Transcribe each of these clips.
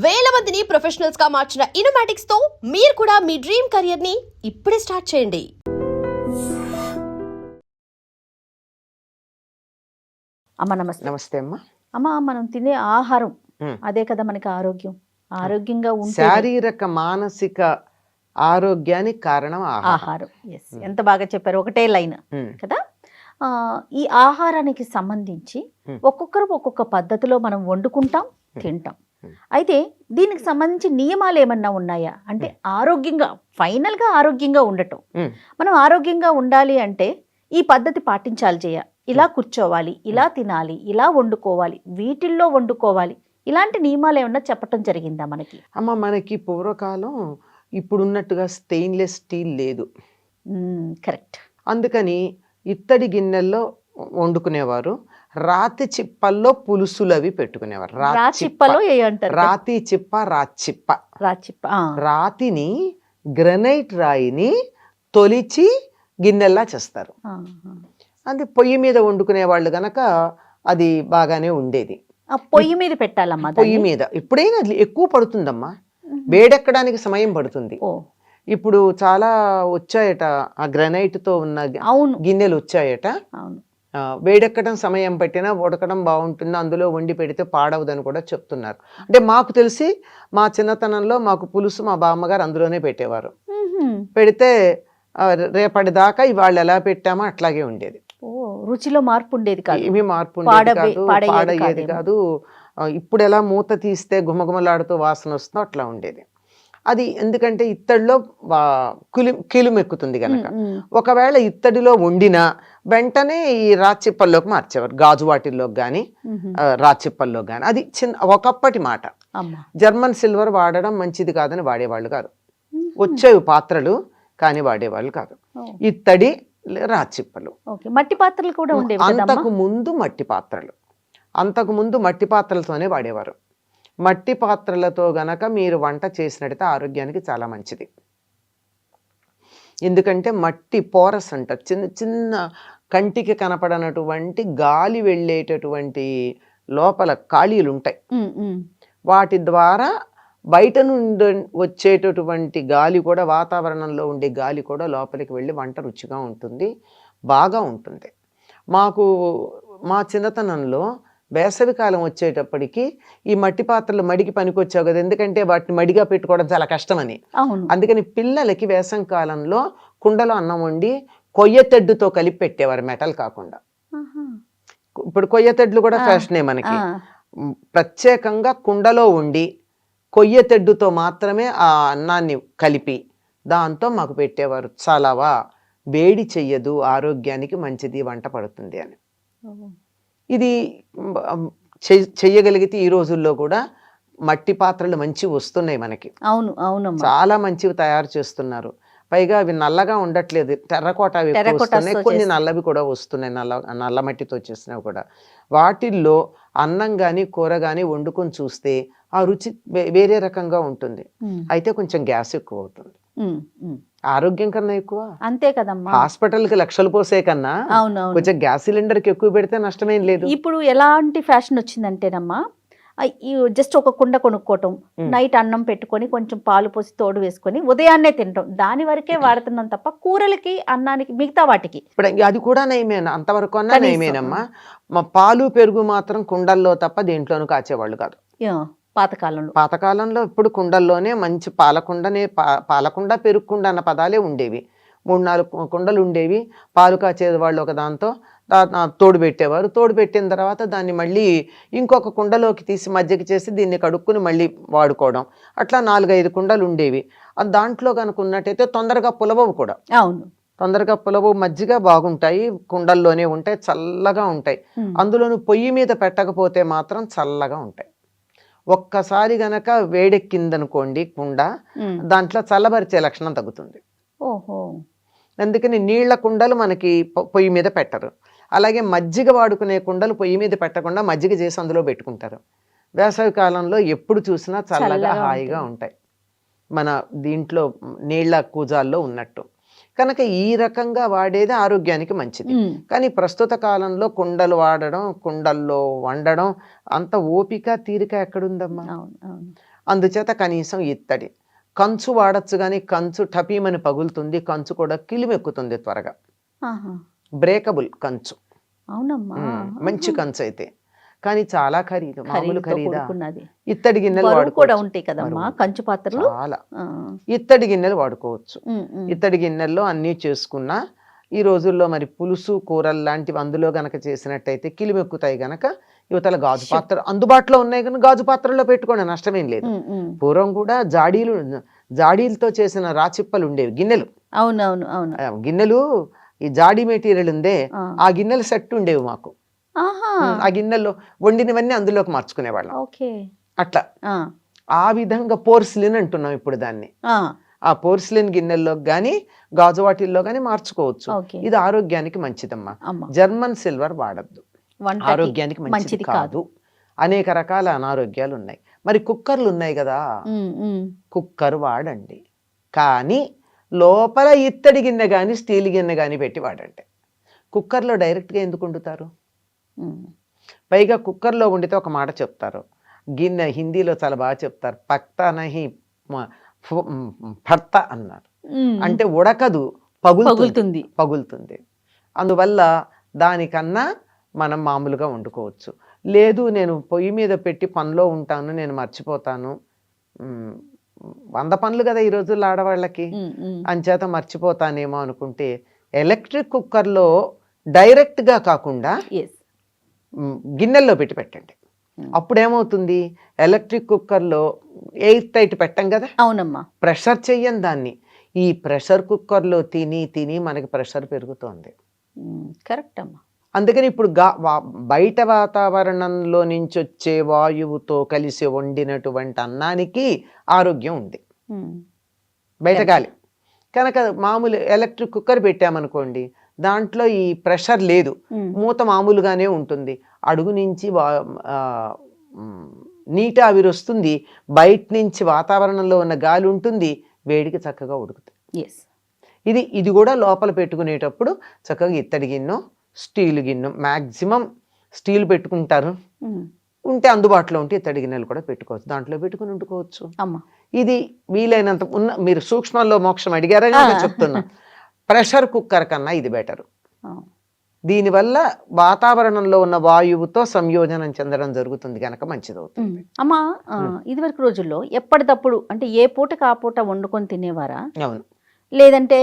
వేల మందిని ప్రొఫెషనల్స్ గా మార్చిన ఇనోమాటిక్స్ తో మీరు కూడా మీ డ్రీమ్ కెరియర్ ని ఇప్పుడే స్టార్ట్ చేయండి. అమ్మ నమస్తే. నమస్తే అమ్మా. అమ్మ మనం తినే ఆహారం అదే కదా మనకి ఆరోగ్యం. ఆరోగ్యంగా ఉంటే శారీరక మానసిక ఆరోగ్యానికి కారణం ఆహారం. ఎంత బాగా చెప్పారు, ఒకటే లైన్ కదా. ఈ ఆహారానికి సంబంధించి ఒక్కొక్కరు ఒక్కొక్క పద్ధతిలో మనం వండుకుంటాం, తింటాం. అయితే దీనికి సంబంధించి నియమాలు ఏమన్నా ఉన్నాయా? అంటే ఆరోగ్యంగా ఫైనల్గా ఆరోగ్యంగా ఉండటం, మనం ఆరోగ్యంగా ఉండాలి అంటే ఈ పద్ధతి పాటించాలి, ఇలా కూర్చోవాలి, ఇలా తినాలి, ఇలా వండుకోవాలి, వీటిల్లో వండుకోవాలి, ఇలాంటి నియమాలు ఏమన్నా చెప్పటం జరిగిందా మనకి? అమ్మ, మనకి పూర్వకాలం ఇప్పుడున్నట్టుగా స్టెయిన్లెస్ స్టీల్ లేదు. కరెక్ట్. అందుకని ఇత్తడి గిన్నెల్లో వండుకునేవారు. రాతి చిప్పల్లో పులుసులు అవి పెట్టుకునేవారు. రాతి చిప్ప, రాచిప్ప. రాతిని, గ్రనైట్ రాయిని తొలిచి గిన్నెల్లా చేస్తారు. అది పొయ్యి మీద వండుకునే వాళ్ళు గనక అది బాగానే ఉండేది. పొయ్యి మీద పెట్టాలమ్మా. పొయ్యి మీద ఎప్పుడైనా ఎక్కువ పడుతుందమ్మా, వేడెక్కడానికి సమయం పడుతుంది. ఇప్పుడు చాలా వచ్చాయట, ఆ గ్రనైట్ తో ఉన్న గిన్నెలు వచ్చాయట. వేడెక్కడం సమయం పట్టినా ఉడకడం బాగుంటుంది, అందులో వండి పెడితే పాడవదని కూడా చెప్తున్నారు. అంటే మాకు తెలిసి మా చిన్నతనంలో మాకు పులుసు మా బామ్మగారు అందులోనే పెట్టేవారు. పెడితే రేపటిదాకా ఇవాళ ఎలా పెట్టామో అట్లాగే ఉండేది. రుచిలో మార్పు ఉండేది కాదు, ఏమీ మార్పు ఉండేది కాదు, పాడయ్యేది కాదు. ఇప్పుడు ఎలా మూత తీస్తే గుమగుమలాడుతూ వాసన వస్తుందో అట్లా ఉండేది. అది ఎందుకంటే ఇత్తడిలో కిలుమెక్కుతుంది కనుక. ఒకవేళ ఇత్తడిలో వండినా వెంటనే ఈ రాచిప్పల్లోకి మార్చేవారు, గాజు వాటిల్లోకి కానీ రాచిప్పల్లోకి కానీ. అది ఒకప్పటి మాట. జర్మన్ సిల్వర్ వాడడం మంచిది కాదని వాడేవాళ్ళు కాదు. వచ్చేవి పాత్రలు కానీ వాడేవాళ్ళు కాదు. ఇత్తడి, రాచిప్పలు. మట్టి పాత్రలు కూడా ఉండేవి. అంతకు ముందు మట్టి పాత్రలతోనే వాడేవారు. మట్టి పాత్రలతో గనక మీరు వంట చేసినట్టయితే ఆరోగ్యానికి చాలా మంచిది. ఎందుకంటే మట్టి పోరస్ అంటారు, చిన్న చిన్న కంటికి కనపడనటువంటి గాలి వెళ్ళేటటువంటి లోపల ఖాళీలు ఉంటాయి. వాటి ద్వారా బయట నుండి వచ్చేటటువంటి గాలి కూడా, వాతావరణంలో ఉండే గాలి కూడా లోపలికి వెళ్ళి వంట రుచిగా ఉంటుంది, బాగా ఉంటుంది. మా చిన్నతనంలో వేసవికాలం వచ్చేటప్పటికి ఈ మట్టి పాత్రలు మడికి పనికొచ్చావు కదా, ఎందుకంటే వాటిని మడిగా పెట్టుకోవడం చాలా కష్టమని. అందుకని పిల్లలకి వేసవి కాలంలో కుండలో అన్నం వండి కొయ్య తెడ్డుతో కలిపి పెట్టేవారు, మెటల్ కాకుండా. ఇప్పుడు కొయ్య తెడ్లు కూడా ఫ్యాషనే మనకి. ప్రత్యేకంగా కుండలో వండి కొయ్య తెడ్డుతో మాత్రమే ఆ అన్నాన్ని కలిపి దాంతో మాకు పెట్టేవారు. చాలావా, వేడి చెయ్యదు, ఆరోగ్యానికి మంచిది, వంట పడుతుంది అని. ఇది చెయ్యగలిగితే ఈ రోజుల్లో కూడా మట్టి పాత్రలు మంచివి వస్తున్నాయి మనకి. చాలా మంచివి తయారు చేస్తున్నారు. పైగా అవి నల్లగా ఉండట్లేదు, టెర్రకోట వస్తున్నాయి, కొన్ని నల్లవి కూడా వస్తున్నాయి, నల్ల మట్టితో చేసినవి కూడా. వాటిల్లో అన్నం కానీ కూర కానీ వండుకొని చూస్తే ఆ రుచి వేరే రకంగా ఉంటుంది. అయితే కొంచెం గ్యాస్ ఎక్కువ అవుతుంది, ఆరోగ్యం కన్నా ఎక్కువ. అంతే కదమ్మా. హాస్పిటల్ కి లక్షలు పోసే కన్నా కొంచెం గ్యాస్ సిలిండర్ కి ఎక్కువ పెడితే నష్టమేం లేదు. ఇప్పుడు ఎలాంటి ఫ్యాషన్ వచ్చిందంటేనమ్మా, జస్ట్ ఒక కుండ కొనుక్కోవటం, నైట్ అన్నం పెట్టుకొని కొంచెం పాలు పోసి తోడు వేసుకొని ఉదయాన్నే తినటం, దాని వరకే వాడుతున్నాం తప్ప కూరలకి, అన్నానికి, మిగతా వాటికి ఇప్పుడు అది కూడా నయమేనా? అంతవరకు అన్నా నయమేనమ్మా. మా పాలు పెరుగు మాత్రం కుండల్లో తప్ప దేంట్లోనూ కాచేవాళ్ళు కాదు పాతకాలంలో. ఇప్పుడు కుండల్లోనే మంచి పాలకుండ పెరుగుకుండ అన్న పదాలే ఉండేవి. 3-4 కుండలు ఉండేవి. పాలు కాచేది వాళ్ళు ఒక దాంతో తోడు పెట్టేవారు. తోడు పెట్టిన తర్వాత దాన్ని మళ్ళీ ఇంకొక కుండలోకి తీసి మజ్జిగ చేసి దీన్ని కడుక్కుని మళ్ళీ వాడుకోవడం, అట్లా 4-5 కుండలు ఉండేవి. దాంట్లో కనుక ఉన్నట్టయితే తొందరగా పులవవు కూడా. తొందరగా పులవు, మజ్జిగ బాగుంటాయి, కుండల్లోనే ఉంటాయి, చల్లగా ఉంటాయి. అందులోనూ పొయ్యి మీద పెట్టకపోతే మాత్రం చల్లగా ఉంటాయి. ఒక్కసారి గనక వేడెక్కిందనుకోండి కుండ, దాంట్లో చల్లబరిచే లక్షణం తగ్గుతుంది. అందుకని నీళ్ల కుండలు మనకి పొయ్యి మీద పెట్టరు. అలాగే మజ్జిగ వాడుకునే కుండలు పొయ్యి మీద పెట్టకుండా మజ్జిగ చేసి అందులో పెట్టుకుంటారు. వేసవి కాలంలో ఎప్పుడు చూసినా చల్లగా హాయిగా ఉంటాయి, మన దీంట్లో నీళ్ల కూజాల్లో ఉన్నట్టు. కనుక ఈ రకంగా వాడేది ఆరోగ్యానికి మంచిది. కానీ ప్రస్తుత కాలంలో కుండలు వాడడం, కుండల్లో వండడం అంత ఓపిక తీరిక ఎక్కడుందమ్మా? అందుచేత కనీసం ఇత్తడి. కంచు వాడచ్చు కానీ కంచు టపీమని పగులుతుంది, కంచు కూడా కిలిమెక్కుతుంది త్వరగా. ఆహా. బ్రేకబుల్ కంచు. అవునమ్మా. మంచి కంచు అయితే, కానీ చాలా ఖరీదు, మామూలు ఖరీదుతో ఖరీదా. కూడుకున్నది. ఇత్తడి గిన్నెలు బరువు కూడా వాడుకోవచ్చు. ఉంటాయి కదమ్మా బరువు. కంచు పాత్రలు. చాలా ఆ. ఇత్తడి గిన్నెలు వాడుకోవచ్చు. ఉమ్. ఇత్తడి గిన్నెల్లో అన్నీ చేసుకున్నా ఈ రోజుల్లో మరి పులుసు కూరలు లాంటివి అందులో గనక చేసినట్టయితే కిలిమెక్కుతాయి గనక యువతల గాజు పాత్ర అందుబాటులో ఉన్నాయి కనుక గాజు పాత్రల్లో పెట్టుకోండి, నష్టమేం లేదు. పూర్వం కూడా జాడీలతో చేసిన రాచిప్పలు ఉండేవి గిన్నెలు. అవునవును అవును. గిన్నెలు ఈ జాడీ మెటీరియల్ ఉందే, ఆ. ఆ గిన్నెల సెట్ ఉండేవి మాకు. ఆహా. ఆ గిన్నెల్లో వండినవన్నీ అందులోకి మార్చుకునేవాళ్ళం. ఓకే. అట్లా ఆ. ఆ విధంగా పోర్సిలిన్ అంటున్నాం ఇప్పుడు దాన్ని. ఆ. ఆ పోర్సిలిన్ గిన్నెల్లో కానీ గాజు వాటిల్లో కానీ మార్చుకోవచ్చు. ఓకే. ఇది ఆరోగ్యానికి మంచిదమ్మా. అమ్మా. జర్మన్ సిల్వర్ వాడద్దు, వంటకి ఆరోగ్యానికి మంచిది మంచిది కాదు. అనేక రకాల అనారోగ్యాలు ఉన్నాయి. మరి కుక్కర్లు ఉన్నాయి కదా, కుక్కర్ వాడండి, కానీ లోపల ఇత్తడి గిన్నె కానీ స్టీల్ గిన్నె కానీ పెట్టి వాడండి. కుక్కర్లో డైరెక్ట్గా ఎందుకు వండుతారు? పైగా కుక్కర్లో వండితే ఒక మాట చెప్తారు, గిన్నె హిందీలో చాలా బాగా చెప్తారు, పక్తా నహి ఫర్తా అన్నారు. అంటే ఉడకదు, పగులుతుంది. పగులుతుంది. అందువల్ల దానికన్నా మనం మామూలుగా వండుకోవచ్చు. లేదు నేను పొయ్యి మీద పెట్టి పనిలో ఉంటాను, నేను మర్చిపోతాను, 100 పనులు కదా ఈ రోజుల్లో ఆడవాళ్ళకి, అంచేత మర్చిపోతానేమో అనుకుంటే ఎలక్ట్రిక్ కుక్కర్లో డైరెక్ట్గా కాకుండా గిన్నెల్లో పెట్టి పెట్టండి. అప్పుడేమవుతుంది, ఎలక్ట్రిక్ కుక్కర్లో ఎయిర్ టైట్ పెట్టం కదా. అవునమ్మా. ప్రెషర్ చెయ్యం దాన్ని. ఈ ప్రెషర్ కుక్కర్లో తిని తిని మనకి ప్రెషర్ పెరుగుతోంది. కరెక్ట్ అమ్మా. అందుకని ఇప్పుడు బయట వాతావరణంలో నుంచి వచ్చే వాయువుతో కలిసి వండినటువంటి అన్నానికి ఆరోగ్యం ఉంది, బయట గాలి కనుక. మామూలు ఎలక్ట్రిక్ కుక్కర్ పెట్టామనుకోండి, దాంట్లో ఈ ప్రెషర్ లేదు, మూత మామూలుగానే ఉంటుంది, అడుగు నుంచి నీటి ఆవిరి వస్తుంది, బయట నుంచి వాతావరణంలో ఉన్న గాలి ఉంటుంది, వేడికి చక్కగా ఉడుకుతుంది. ఇది కూడా లోపల పెట్టుకునేటప్పుడు చక్కగా ఇత్తడి గిన్నె స్టీల్ గిన్నె, మ్యాక్సిమం స్టీల్ పెట్టుకుంటారు, ఉంటే అందుబాటులో ఉంటే ఇత్తడి గిన్నెలు కూడా పెట్టుకోవచ్చు, దాంట్లో పెట్టుకుని వండుకోవచ్చు. ఇది వీలైనంత మీరు సూక్ష్మంలో మోక్షం అడిగారని చెప్తున్నా. ప్రెషర్ కుక్కర్ కన్నా ఇది బెటర్. దీనివల్ల వాతావరణంలో ఉన్న వాయువుతో సంయోజనం చెందడం జరుగుతుంది కనుక మంచిది అవుతుంది. అమ్మా, ఇదివరకు రోజుల్లో ఎప్పటికప్పుడు అంటే ఏ పూటకి ఆ పూట వండుకొని తినేవారా? అవును. లేదంటే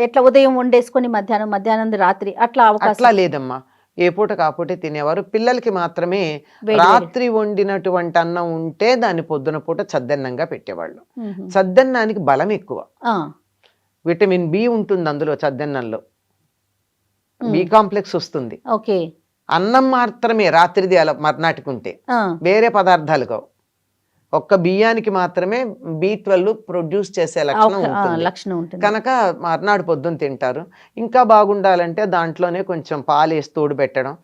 ఎట్లా ఉదయం వండేసుకొని మధ్యాహ్నం రాత్రి అట్లా లేదమ్మా, ఏ పూట కాపోతే తినేవారు. పిల్లలకి మాత్రమే రాత్రి వండినటువంటి అన్నం ఉంటే దాన్ని పొద్దున పూట చద్దన్నంగా పెట్టేవాళ్ళు. చద్దన్నానికి బలం ఎక్కువ, విటమిన్ బి ఉంటుంది అందులో, చద్దన్నంలో బి కాంప్లెక్స్ వస్తుంది. అన్నం మాత్రమే రాత్రిది అలా మర్నాటికి ఉంటే, వేరే పదార్థాలు కావు. ఒక్క బియ్యానికి మాత్రమే B12 ప్రొడ్యూస్ చేసే లక్షణం ఉంటుంది కనుక మర్నాడు పొద్దున్న తింటారు. ఇంకా బాగుండాలంటే దాంట్లోనే కొంచెం పాలేసి తోడు పెట్టడం.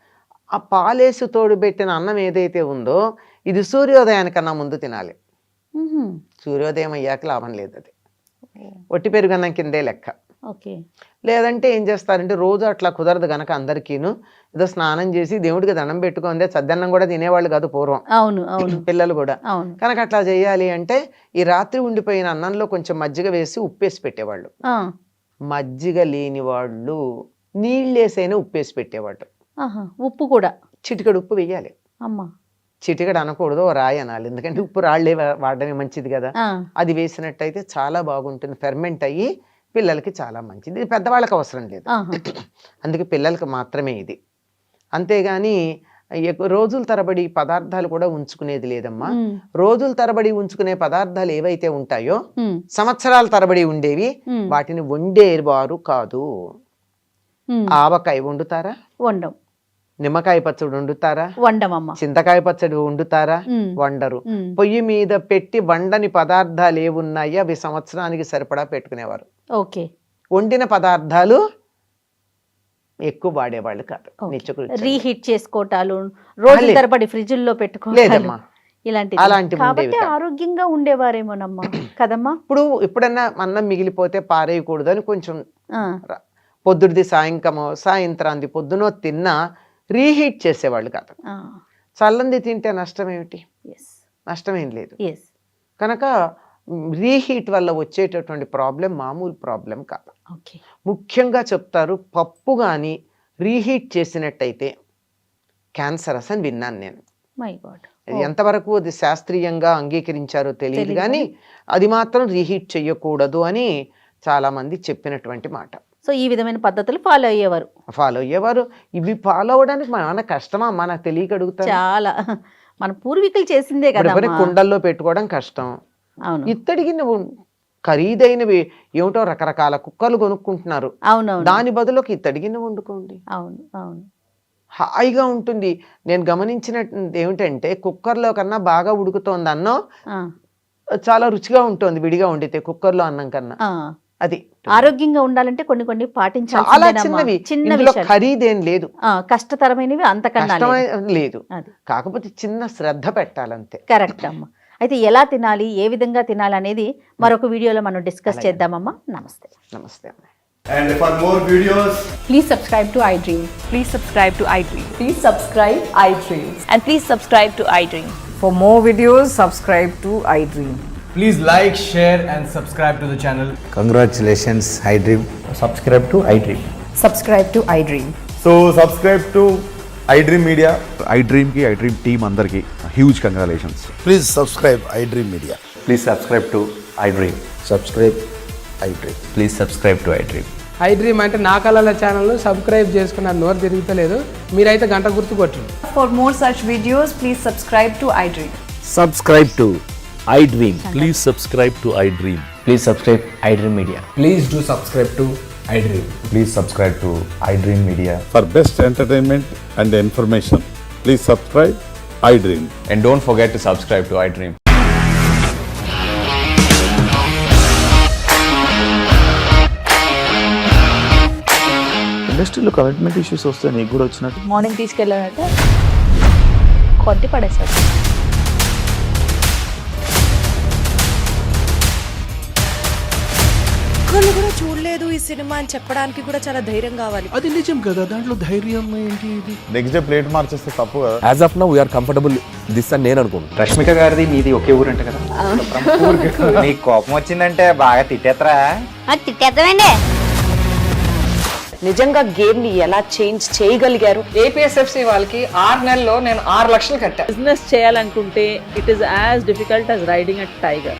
ఆ పాలేసి తోడు పెట్టిన అన్నం ఏదైతే ఉందో ఇది సూర్యోదయానికన్నా ముందు తినాలి. సూర్యోదయం అయ్యాక లాభం లేదు, అది ఒట్టి పెరుగన్నం కిందే లెక్క. లేదంటే ఏం చేస్తారంటే రోజు అట్లా కుదరదు గనక అందరికీను ఏదో స్నానం చేసి దేవుడికి దండం పెట్టుకుందే, చద్దన్నం కూడా తినేవాళ్ళు కాదు పూర్వం. పిల్లలు కూడా కనుక అట్లా చేయాలి అంటే ఈ రాత్రి ఉండిపోయిన అన్నంలో కొంచెం మజ్జిగ వేసి ఉప్పేసి పెట్టేవాళ్ళు. మజ్జిగ లేని వాళ్ళు నీళ్ళేసైనా ఉప్పేసి పెట్టేవాళ్ళు. ఉప్పు కూడా చిటికెడు ఉప్పు వేయాలి. చిటికెడు అనకూడదు, రాయి అనాలి, ఎందుకంటే ఉప్పు రాళ్లే వాడడమే మంచిది కదా. అది వేసినట్టయితే చాలా బాగుంటుంది, ఫెర్మెంట్ అయ్యి పిల్లలకి చాలా మంచిది. ఇది పెద్దవాళ్ళకి అవసరం లేదు, అందుకే పిల్లలకి మాత్రమే ఇది. అంతేగాని రోజుల తరబడి పదార్థాలు కూడా ఉంచుకునేది లేదమ్మా. రోజుల తరబడి ఉంచుకునే పదార్థాలు ఏవైతే ఉంటాయో సంవత్సరాల తరబడి ఉండేవి, వాటిని వండేవారు కాదు. ఆవకాయ వండుతారా? వండం. నిమ్మకాయ పచ్చడి వండుతారా? వండమమ్మ. చింతకాయ పచ్చడి వండుతారా? వండరు. పొయ్యి మీద పెట్టి వండని పదార్థాలు ఏమున్నాయో అవి సంవత్సరానికి సరిపడా పెట్టుకునేవారు. వండిన పదార్థాలు ఎక్కువ వాడేవాళ్ళు కాదు. రీహీట్ చేసుకోవటాలు, రోజుల తరబడి ఫ్రిడ్జ్లో పెట్టుకోలేదమ్మా, ఇలాంటివి ఆరోగ్యంగా ఉండేవారేమోనమ్మా కదమ్మా. ఎప్పుడన్నా అన్నం మిగిలిపోతే పారేయకూడదు అని కొంచెం పొద్దుడిది సాయంత్రాంది పొద్దునో తిన్నా రీహీట్ చేసేవాళ్ళు కాదు. చల్లంది తింటే నష్టం ఏమిటి? నష్టమేం లేదు. కనుక రీహీట్ వల్ల వచ్చేటటువంటి ప్రాబ్లం మామూలు ప్రాబ్లం కాదు. ఓకే. ముఖ్యంగా చెప్తారు పప్పు కానీ రీహీట్ చేసినట్టయితే క్యాన్సరస్ అని విన్నాను నేను. My God. అది ఎంతవరకు అది శాస్త్రీయంగా అంగీకరించారో తెలియదు కానీ అది మాత్రం రీహీట్ చెయ్యకూడదు అని చాలా మంది చెప్పినటువంటి మాట. సో ఈ విధమైన పద్ధతులు ఫాలో అయ్యేవారు. ఇవి ఫాలో అవ్వడానికి మన కష్టమా, మనకు తెలియక అడుగుతారు. చాలా మన పూర్వీకులు చేసిందే కదా. కుండల్లో పెట్టుకోవడం కష్టం. అవును. ఇత్తడికి నువ్వు ఖరీదైనవి ఏమిటో రకరకాల కుక్కర్లు కొనుక్కుంటున్నారు. అవునవును. దాని బదులుకి ఇత్తడి గిన్నె వండుకోండి. అవును అవును. హాయిగా ఉంటుంది. నేను గమనించినట్టు ఏమిటంటే కుక్కర్లో కన్నా బాగా ఉడుకుతోంది అన్నం, చాలా రుచిగా ఉంటుంది విడిగా వండితే కుక్కర్లో అన్నం కన్నా. అది ఆరోగ్యంగా ఉండాలంటే కొన్ని కొన్ని చాలా పాటించాలి. చిన్నవి, చిన్న ఇందులో విషయాలు. ఖరీదేం లేదు, కష్టతరమైనవి అంతకన్నా లేదు. కాకపోతే చిన్న శ్రద్ధ పెట్టాలంతే. కరెక్ట్ అమ్మ. అయితే ఎలా తినాలి, ఏ విధంగా తినాలి అనేది మరొక వీడియోలో మనం డిస్కస్ చేద్దామమ్మా. నమస్తే. నమస్తే. And for more videos, Please subscribe to iDream. Please subscribe to iDream. Please subscribe iDream. And please subscribe to iDream. For more videos, subscribe to iDream. please like, share and subscribe to the channel. Congratulations, iDream. Subscribe to iDream. Subscribe to iDream. So subscribe to iDream Media. iDream ki iDream team andarki huge congratulations. Please subscribe iDream Media. Please subscribe to iDream. Subscribe iDream. Please subscribe to iDream. iDream అంటే నా కళల ఛానల్ను subscribe చేసుకున్నారు, నోరు తిరుగుతలేదు. మీరైతే గంట గుర్తు కొట్టండి. For more such videos, please subscribe to iDream. Subscribe to iDream. Please subscribe to iDream. Please subscribe iDream Media. Please do subscribe to iDream. Please subscribe to iDream Media. For best entertainment and information, please subscribe iDream. And don't forget to subscribe to iDream. ఇండస్ట్రీలో commitment issues వస్తే నీకు కూడా వచ్చినట్టు morning తీసుకెళ్ళాలంటే కొట్టి పడేసాడు. ఒక్కళ్ళు కూడా చూడలేదు ఈ సినిమా అని చెప్పడానికి కూడా చాలా ధైర్యం కావాలి. అది నిజం కదా, దాంట్లో ధైర్యం ఏంటి? ఇది నెక్స్ట్ డే ప్లేట్ మార్చేస్తే తప్పు కదా. As of now, we are comfortable this అని నేను అనుకుంటున్నాను. రష్మిక గారిది మీది ఒకే ఊరు అంట కదా. నీకు కోపం వచ్చిందంటే బాగా తిట్టేత్తరా? తిట్టేద్దామండి. నిజంగా గేమ్ ని ఎలా చేంజ్ చేయగలిగారు? ఏపీఎస్ఎఫ్సి వాళ్ళకి 6 నెలల్లో నేను 6 లక్షలు కట్టా. బిజినెస్ చేయాలనుకుంటే it is as difficult as riding a tiger.